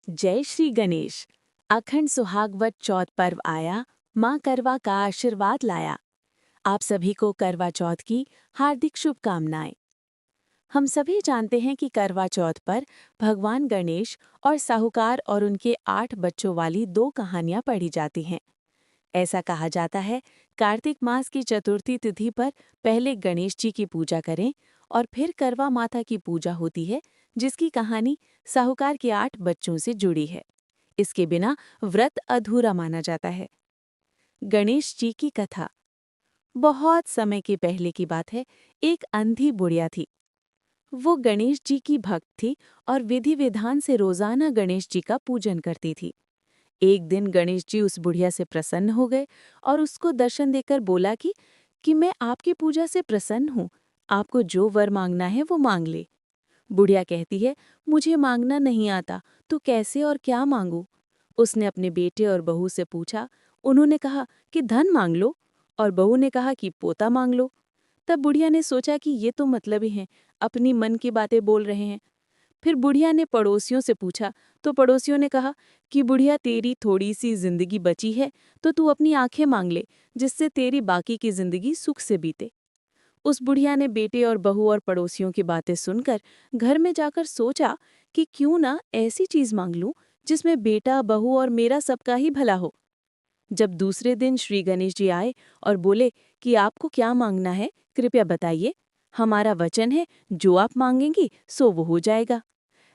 जय श्री गणेश। अखंड सुहागवत चौथ पर्व आया, माँ करवा का आशीर्वाद लाया। आप सभी को करवा चौथ की हार्दिक शुभकामनाएं। हम सभी जानते हैं कि करवा चौथ पर भगवान गणेश और साहूकार और उनके 8 बच्चों वाली 2 कहानियां पढ़ी जाती हैं। ऐसा कहा जाता है, कार्तिक मास की चतुर्थी तिथि पर पहले गणेश जी की पूजा करें और फिर करवा माता की पूजा होती है, जिसकी कहानी साहूकार के 8 बच्चों से जुड़ी है। इसके बिना व्रत अधूरा माना जाता है। गणेश जी की कथा। बहुत समय के पहले की बात है। एक अंधी बुढ़िया थी। वो गणेश जी की भक्त थी और विधि विधान से रोजाना गणेश जी का पूजन करती थी। एक दिन गणेश जी उस बुढ़िया से प्रसन्न हो गए और उसको दर्शन देकर बोला कि मैं आपकी पूजा से प्रसन्न हूँ। आपको जो वर मांगना है वो मांग ले। बुढ़िया कहती है, मुझे मांगना नहीं आता, तो कैसे और क्या मांगू? उसने अपने बेटे और बहू से पूछा। उन्होंने कहा कि धन मांग लो, और बहू ने कहा कि पोता मांग लो। तब बुढ़िया ने सोचा कि ये तो मतलबी हैं, अपनी मन की बातें बोल रहे हैं। फिर बुढ़िया ने पड़ोसियों से पूछा, तो पड़ोसियों ने कहा कि बुढ़िया, तेरी थोड़ी सी जिंदगी बची है, तो तू अपनी आंखें मांग ले, जिससे तेरी बाकी की जिंदगी सुख से बीते। उस बुढ़िया ने बेटे और बहू और पड़ोसियों की बातें सुनकर घर में जाकर सोचा कि क्यों ना ऐसी चीज मांग लूं जिसमें बेटा, बहू और मेरा सबका ही भला हो। जब दूसरे दिन श्री गणेश जी आए और बोले कि आपको क्या मांगना है, कृपया बताइए। हमारा वचन है, जो आप मांगेंगी सो वो हो जाएगा।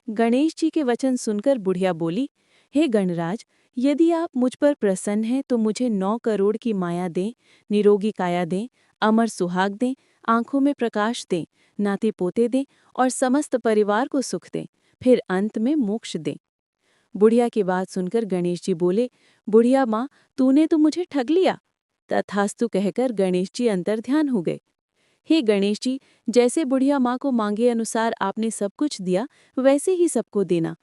गणेश जी के वचन सुनकर बुढ़िया बोली, हे गणराज, यदि आप मुझ पर प्रसन्न हैं तो मुझे 9 करोड़ की माया दें, निरोगी काया दें, अमर सुहाग दें, आंखों में प्रकाश दें, नाते पोते दें और समस्त परिवार को सुख दें, फिर अंत में मोक्ष दें। बुढ़िया की बात सुनकर गणेश जी बोले, बुढ़िया माँ, तूने तो मुझे ठग लिया। तथास्तु कहकर गणेश जी अंतर्ध्यान हो गए। हे गणेश जी, जैसे बुढ़िया माँ को मांगे अनुसार आपने सब कुछ दिया, वैसे ही सबको देना।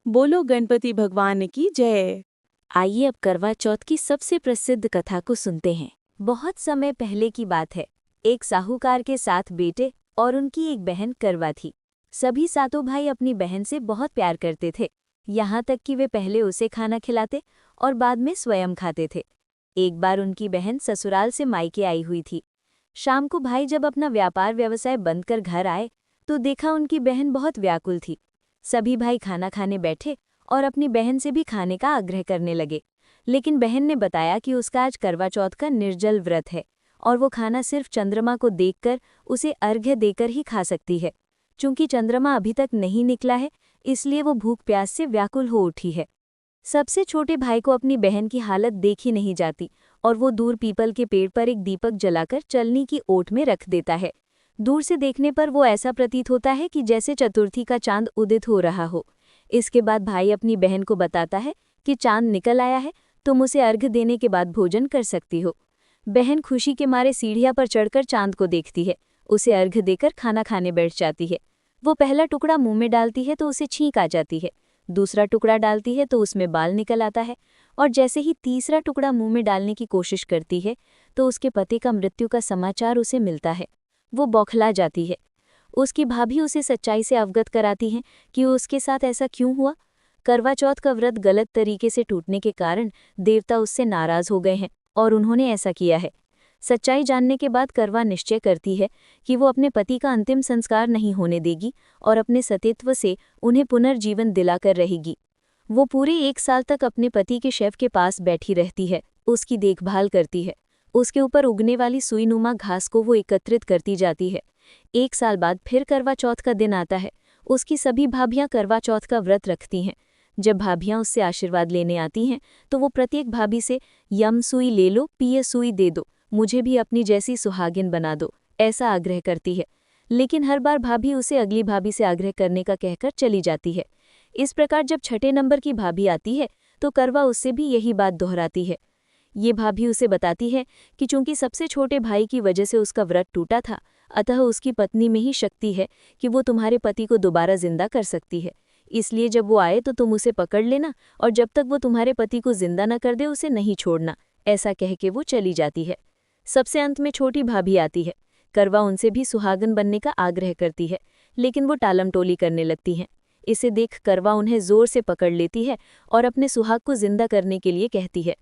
बोलो गणपति भगवान की जय। आइए अब करवा चौथ की सबसे प्रसिद्ध कथा को सुनते हैं। बहुत समय पहले की बात है। एक साहूकार के 7 बेटे और उनकी एक बहन करवा थी। सभी 7 भाई अपनी बहन से बहुत प्यार करते थे, यहाँ तक कि वे पहले उसे खाना खिलाते और बाद में स्वयं खाते थे। एक बार उनकी बहन ससुराल से मायके आई हुई थी। शाम को भाई जब अपना व्यापार व्यवसाय बंद कर घर आए तो देखा उनकी बहन बहुत व्याकुल थी। सभी भाई खाना खाने बैठे और अपनी बहन से भी खाने का आग्रह करने लगे, लेकिन बहन ने बताया कि उसका आज करवा चौथ का निर्जल व्रत है और वो खाना सिर्फ चंद्रमा को देखकर उसे अर्घ्य देकर ही खा सकती है। चूंकि चंद्रमा अभी तक नहीं निकला है, इसलिए वो भूख प्यास से व्याकुल हो उठी है। सबसे छोटे भाई को अपनी बहन की हालत देखी नहीं जाती और वो दूर पीपल के पेड़ पर एक दीपक जलाकर चलनी की ओट में रख देता है। दूर से देखने पर वो ऐसा प्रतीत होता है कि जैसे चतुर्थी का चांद उदित हो रहा हो। इसके बाद भाई अपनी बहन को बताता है कि चांद निकल आया है, तुम उसे अर्घ्य देने के बाद भोजन कर सकती हो। बहन खुशी के मारे सीढ़ियां पर चढ़कर चांद को देखती है, उसे अर्घ्य देकर खाना खाने बैठ जाती है। वो पहला टुकड़ा मुंह में डालती है तो उसे छींक आ जाती है, दूसरा टुकड़ा डालती है तो उसमें बाल निकल आता है, और जैसे ही तीसरा टुकड़ा मुंह में डालने की कोशिश करती है तो उसके पति का मृत्यु का समाचार उसे मिलता है। वो बौखला जाती है। उसकी भाभी उसे सच्चाई से अवगत कराती हैं कि उसके साथ ऐसा क्यों हुआ। करवा चौथ का व्रत गलत तरीके से टूटने के कारण देवता उससे नाराज हो गए हैं और उन्होंने ऐसा किया है। सच्चाई जानने के बाद करवा निश्चय करती है कि वो अपने पति का अंतिम संस्कार नहीं होने देगी और अपने सतीत्व से उन्हें पुनर्जीवन दिलाकर रहेगी। वो पूरे 1 साल तक अपने पति के शव के पास बैठी रहती है, उसकी देखभाल करती है। उसके ऊपर उगने वाली सुईनुमा घास को वो एकत्रित करती जाती है। 1 साल बाद फिर करवा चौथ का दिन आता है। उसकी सभी भाभियां करवा चौथ का व्रत रखती हैं। जब भाभियां उससे आशीर्वाद लेने आती हैं तो वो प्रत्येक भाभी से यम सुई ले लो, पिए सुई दे दो, मुझे भी अपनी जैसी सुहागिन बना दो, ऐसा आग्रह करती है। लेकिन हर बार भाभी उसे अगली भाभी से आग्रह करने का कहकर चली जाती है। इस प्रकार जब छठे नंबर की भाभी आती है तो करवा उससे भी यही बात दोहराती है। ये भाभी उसे बताती है कि चूंकि सबसे छोटे भाई की वजह से उसका व्रत टूटा था, अतः उसकी पत्नी में ही शक्ति है कि वो तुम्हारे पति को दोबारा जिंदा कर सकती है। इसलिए जब वो आए तो तुम उसे पकड़ लेना और जब तक वो तुम्हारे पति को जिंदा न कर दे उसे नहीं छोड़ना, ऐसा कह के वो चली जाती है। सबसे अंत में छोटी भाभी आती है। करवा उनसे भी सुहागन बनने का आग्रह करती है, लेकिन वो टालमटोली करने लगती हैं। इसे देख करवा उन्हें जोर से पकड़ लेती है और अपने सुहाग को जिंदा करने के लिए कहती है।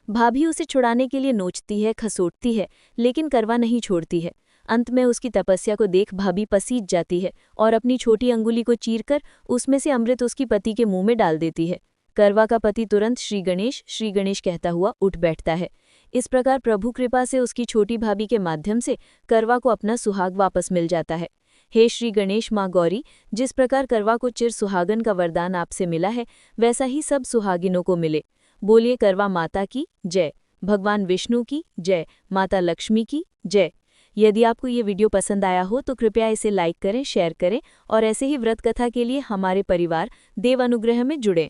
भाभी उसे छुड़ाने के लिए नोचती है, खसोटती है, लेकिन करवा नहीं छोड़ती है। अंत में उसकी तपस्या को देख भाभी पसीज जाती है और अपनी छोटी अंगुली को चीरकर उसमें से अमृत उसकी पति के मुंह में डाल देती है। करवा का पति तुरंत श्री गणेश कहता हुआ उठ बैठता है। इस प्रकार प्रभु कृपा से उसकी छोटी भाभी के माध्यम से करवा को अपना सुहाग वापस मिल जाता है। हे श्री गणेश माँ गौरी, जिस प्रकार करवा को चिर सुहागन का वरदान आपसे मिला है, वैसा ही सब सुहागिनों को मिले। बोलिए करवा माता की जय, भगवान विष्णु की जय, माता लक्ष्मी की जय। यदि आपको ये वीडियो पसंद आया हो तो कृपया इसे लाइक करें, शेयर करें और ऐसे ही व्रत कथा के लिए हमारे परिवार देव अनुग्रह में जुड़ें।